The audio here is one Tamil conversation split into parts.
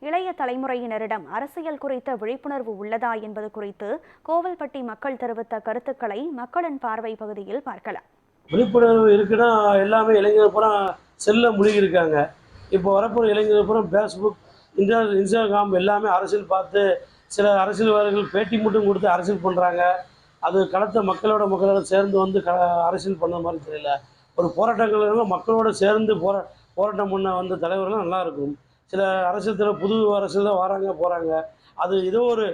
இளைய தலைமுறையினரிடம் அரசியல் குறித்த விழிப்புணர்வு உள்ளதா என்பது குறித்து கோவில்பட்டி மக்கள் தெரிவித்த கருத்துக்களை மக்களின் பார்வை பகுதியில் பார்க்கலாம். விழிப்புணர்வு இருக்குன்னா எல்லாமே இளைஞர் பூரா செல்ல முழுகி இருக்காங்க. இப்போ வரப்போகிற இளைஞர் பூரா ஃபேஸ்புக், இன்ஸ்டாகிராம் எல்லாமே அரசியல் பார்த்து சில அரசியல்வாதிகள் பேட்டி மட்டும் கொடுத்து அரசியல் பண்ணுறாங்க. அது களத்தை மக்களோட சேர்ந்து வந்து அரசியல் பண்ண மாதிரி தெரியல. ஒரு போராட்டங்கள் மக்களோட சேர்ந்து போராட்டம் பண்ண வந்த தலைவர்கள் நல்லா இருக்கும். சில அரசியல் தலைவர் புது அரசியல் தான் வராங்க போகிறாங்க. அது ஏதோ ஒரு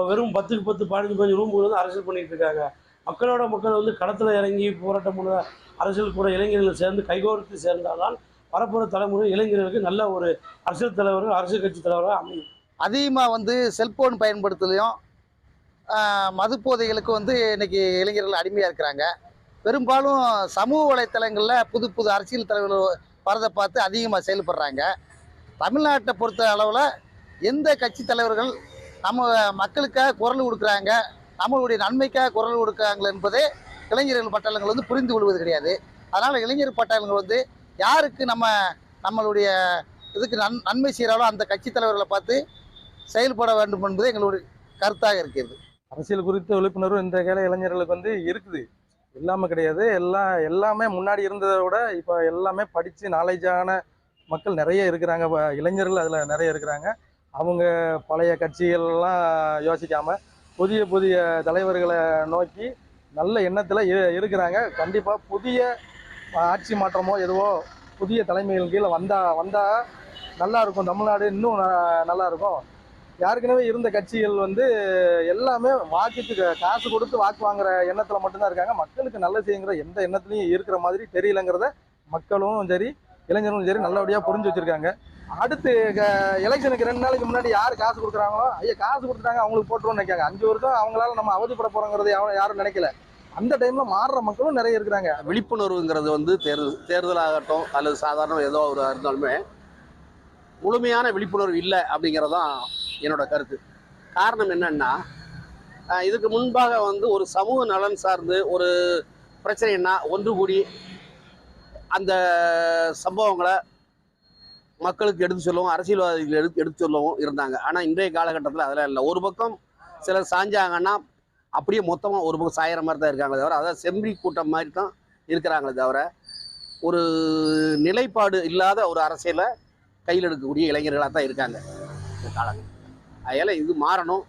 வெறும் 10க்கு 10 15 ரூமுக்கு வந்து அரசியல் பண்ணிகிட்டு இருக்காங்க. மக்கள் வந்து களத்தில் இறங்கி போராட்டம் பண்ண அரசியல் கூட இளைஞர்கள் சேர்ந்து கைகோர்த்து சேர்ந்தால்தான் வரப்போகிற தலைமுறை இளைஞர்களுக்கு நல்ல ஒரு அரசியல் தலைவர்கள், அரசியல் கட்சி தலைவராக அமையும். அதிகமாக வந்து செல்போன் பயன்படுத்தலையும் மது போதைகளுக்கு வந்து இன்னைக்கு இளைஞர்கள் அடிமையாக இருக்கிறாங்க. பெரும்பாலும் சமூக வலைத்தளங்களில் புது புது அரசியல் தலைவர்கள் வரதை பார்த்து அதிகமாக செயல்படுறாங்க. தமிழ்நாட்டை பொறுத்த அளவில் எந்த கட்சி தலைவர்கள் நம்ம மக்களுக்காக குரல் கொடுக்குறாங்க, நம்மளுடைய நன்மைக்காக குரல் கொடுக்குறாங்க என்பதே இளைஞர்கள் பட்டாளங்கள் வந்து புரிந்து கொள்வது கிடையாது. அதனால் இளைஞர் பட்டாளங்கள் வந்து யாருக்கு நம்மளுடைய இதுக்கு நன்மை செய்கிறாலோ அந்த கட்சி தலைவர்களை பார்த்து செயல்பட வேண்டும் என்பது எங்களுடைய கருத்தாக இருக்கிறது. அரசியல் குறித்த விழிப்புணர்வு இந்த கால இளைஞர்களுக்கு வந்து இருக்குது, இல்லாமல் கிடையாது. எல்லாமே முன்னாடி இருந்ததை விட இப்போ எல்லாமே படித்து நாலேஜான மக்கள் நிறைய இருக்கிறாங்க. இளைஞர்கள் அதில் நிறைய இருக்கிறாங்க. அவங்க பழைய கட்சிகள்லாம் யோசிக்காமல் புதிய புதிய தலைவர்களை நோக்கி நல்ல எண்ணத்தில் இருக்கிறாங்க. கண்டிப்பாக புதிய ஆட்சி மாற்றமோ எதுவோ புதிய தலைமைகள் கீழே வந்தால் நல்லா இருக்கும். தமிழ்நாடு இன்னும் நல்லா இருக்கும். ஏற்கனவே இருந்த கட்சிகள் வந்து எல்லாமே வாக்குக்கு காசு கொடுத்து வாக்கு வாங்குற எண்ணத்தில் மட்டும்தான் இருக்காங்க. மக்களுக்கு நல்லது செய்யுங்கிற எந்த எண்ணத்துலையும் இருக்கிற மாதிரி தெரியலங்கிறத மக்களும் சரி இளைஞர்களும் சரி நல்லபடியாக புரிஞ்சு வச்சுருக்காங்க. அடுத்து எலெக்ஷனுக்கு 2 நாளைக்கு முன்னாடி யார் காசு கொடுக்குறாங்களோ ஐயா காசு கொடுத்துட்டாங்க அவங்களுக்கு போட்டுருவோம்னு நினைக்காங்க. 5 வருஷம் அவங்களால நம்ம அவதிப்பட போகிறோங்கிறது யாரும் நினைக்கல. அந்த டைமில் மாறுற மக்களும் நிறைய இருக்கிறாங்க. விழிப்புணர்வுங்கிறது வந்து தேர்தலாகட்டும் அல்லது சாதாரண ஏதோ ஒரு இருந்தாலுமே முழுமையான விழிப்புணர்வு இல்லை அப்படிங்கிறதான் என்னோட கருத்து. காரணம் என்னன்னா, இதுக்கு முன்பாக வந்து ஒரு சமூக நலன் சார்ந்து ஒரு பிரச்சனைன்னா ஒன்று கூடி அந்த சம்பவங்களை மக்களுக்கு எடுத்து சொல்லவும் அரசியல்வாதிகள் எடுத்து சொல்லவும் இருந்தாங்க. ஆனால் இன்றைய காலகட்டத்தில் அதெல்லாம் இல்லை. ஒரு பக்கம் சிலர் சாஞ்சாங்கன்னா அப்படியே மொத்தமாக ஒரு பக்கம் சாயிற மாதிரி தான் இருக்காங்களே தவிர, அதாவது செம்பி கூட்டம் மாதிரி தான் இருக்கிறாங்களே தவிர ஒரு நிலைப்பாடு இல்லாத ஒரு அரசியலை கையில் எடுக்கக்கூடிய இளைஞர்களாக தான் இருக்காங்க இந்த காலங்கள். அதனால் இது மாறணும்.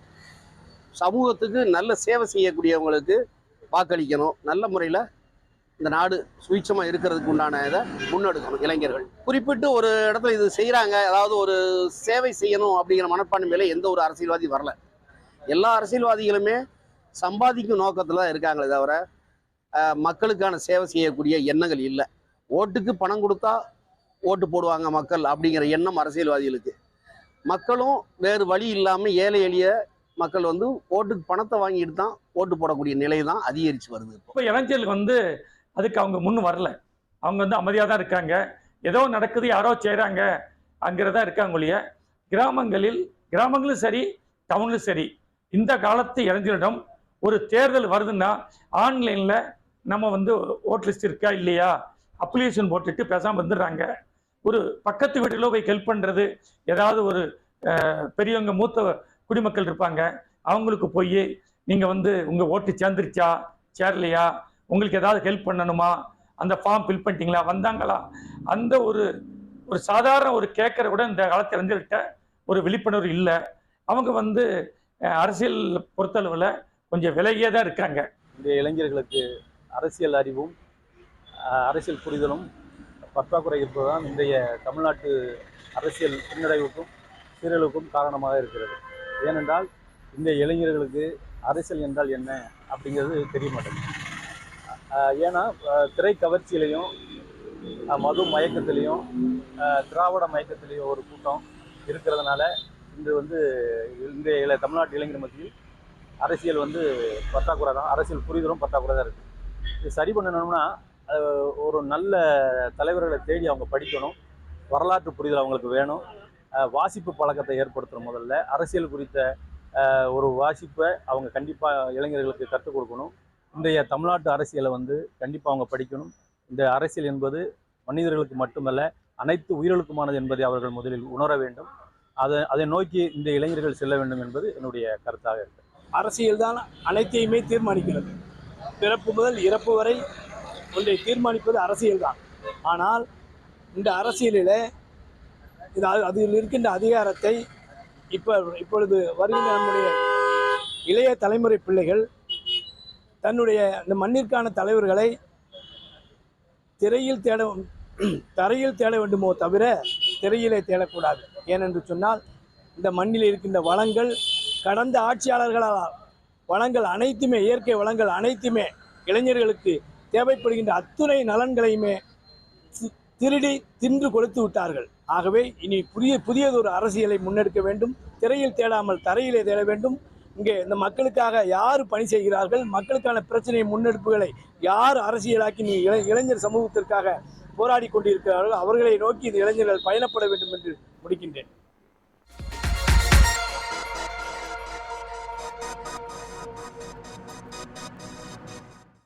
சமூகத்துக்கு நல்ல சேவை செய்யக்கூடியவங்களுக்கு வாக்களிக்கணும். நல்ல முறையில் இந்த நாடு சுயட்சமாக இருக்கிறதுக்கு உண்டான இதை முன்னெடுக்கணும் இளைஞர்கள். குறிப்பிட்டு ஒரு இடத்துல இது செய்கிறாங்க, அதாவது ஒரு சேவை செய்யணும் அப்படிங்கிற மனப்பான்மையில எந்த ஒரு அரசியல்வாதி வரல. எல்லா அரசியல்வாதிகளுமே சம்பாதிக்கும் நோக்கத்தில் தான் இருக்காங்களே தவிர மக்களுக்கான சேவை செய்யக்கூடிய எண்ணங்கள் இல்லை. ஓட்டுக்கு பணம் கொடுத்தா ஓட்டு போடுவாங்க மக்கள் அப்படிங்கிற எண்ணம் அரசியல்வாதிகளுக்கு. மக்களும் வேறு வழி இல்லாமல் ஏழை எளிய மக்கள் வந்து ஓட்டுக்கு பணத்தை வாங்கிட்டு தான் ஓட்டு போடக்கூடிய நிலை தான் அதிகரித்து வருது. இப்போ இளைஞர்களுக்கு வந்து அதுக்கு அவங்க முன் வரல. அவங்க வந்து அமைதியாக தான் இருக்காங்க. ஏதோ நடக்குது, யாரோ செய்கிறாங்க அங்கிறதா இருக்காங்க ஒழிய கிராமங்களும் சரி டவுன்லும் சரி இந்த காலத்து இளைஞரிடம் ஒரு தேர்தல் வருதுன்னா ஆன்லைனில் நம்ம வந்து ஓட் லிஸ்ட் இருக்கா இல்லையா அப்ளிகேஷன் போட்டுட்டு பேசாமல் வந்துடுறாங்க. ஒரு பக்கத்து வீட்டில் போய் ஹெல்ப் பண்ணுறது, ஏதாவது ஒரு பெரியவங்க மூத்த குடிமக்கள் இருப்பாங்க, அவங்களுக்கு போய் நீங்கள் வந்து உங்கள் ஓட்டு சேர்ந்துருச்சா சேரலையா, உங்களுக்கு ஏதாவது ஹெல்ப் பண்ணணுமா, அந்த ஃபார்ம் ஃபில் பண்ணிட்டீங்களா, வந்தாங்களா, அந்த ஒரு சாதாரண ஒரு கேட்குற கூட இந்த காலத்தில் இளைஞர்கிட்ட ஒரு விழிப்புணர்வு இல்லை. அவங்க வந்து அரசியல் பொறுத்தளவில் கொஞ்சம் விலகியே தான் இருக்காங்க. இந்த இளைஞர்களுக்கு அரசியல் அறிவும் அரசியல் புரிதலும் பற்றாக்குறை இருப்பதுதான் இன்றைய தமிழ்நாட்டு அரசியல் பின்னடைவுக்கும் சீரழிவுக்கும் காரணமாக இருக்கிறது. ஏனென்றால் இந்த இளைஞர்களுக்கு அரசியல் என்றால் என்ன அப்படிங்கிறது தெரிய மாட்டேங்குது. ஏன்னா திரை கவர்ச்சியிலையும் மது மயக்கத்திலையும் திராவிட மயக்கத்திலையும் ஒரு கூட்டம் இருக்கிறதுனால இந்த தமிழ்நாட்டு இளைஞர் மத்தியில் அரசியல் பற்றாக்குறை தான், அரசியல் புரிதலும் பற்றாக்குறை தான் இருக்குது. இது சரி பண்ணணும்னா ஒரு நல்ல தலைவர்களை தேடி அவங்க படிக்கணும். வரலாற்று புரிதல் அவங்களுக்கு வேணும். வாசிப்பு பழக்கத்தை ஏற்படுத்தணும். முதல்ல அரசியல் குறித்த ஒரு வாசிப்பை அவங்க கண்டிப்பாக இளைஞர்களுக்கு கற்றுக் கொடுக்கணும். இன்றைய தமிழ்நாட்டு அரசியலை கண்டிப்பாக அவங்க படிக்கணும். இந்த அரசியல் என்பது மனிதர்களுக்கு மட்டுமல்ல அனைத்து உயிர்களுக்குமானது என்பதை அவர்கள் முதலில் உணர வேண்டும். அதை நோக்கி இந்த இளைஞர்கள் செல்ல வேண்டும் என்பது என்னுடைய கருத்தாக இருக்கு. அரசியல் தான் அனைத்தையுமே தீர்மானிக்கிறது. பிறப்பு முதல் இறப்பு வரை ஒன்றை தீர்மானிப்பது அரசியல் தான். ஆனால் இந்த அரசியலில் அதில் இருக்கின்ற அதிகாரத்தை இப்பொழுது வருகின்ற நம்முடைய இளைய தலைமுறை பிள்ளைகள் தன்னுடைய இந்த மண்ணிற்கான தலைவர்களை தரையில் தேட வேண்டுமோ தவிர திரையிலே தேடக்கூடாது. ஏனென்று சொன்னால் இந்த மண்ணில் இருக்கின்ற வளங்கள் கடந்த ஆட்சியாளர்களால் வளங்கள் அனைத்துமே, இயற்கை வளங்கள் அனைத்துமே இளைஞர்களுக்கு தேவைப்படுகின்ற அத்துணை நலன்களையுமே திருடி தின்று கொடுத்து விட்டார்கள். ஆகவே இனி புதியதொரு அரசியலை முன்னெடுக்க வேண்டும். திரையில் தேடாமல் தரையிலே தேட வேண்டும். இங்கே இந்த மக்களுக்காக யார் பணி செய்கிறார்கள், மக்களுக்கான பிரச்சனை முன்னெடுப்புகளை யார் அரசியலாக்கி இளைஞர் சமூகத்திற்காக போராடி கொண்டிருக்கிறார்கள் அவர்களை நோக்கி இந்த இளைஞர்கள் பயணப்பட வேண்டும் என்று முடிக்கின்றேன்.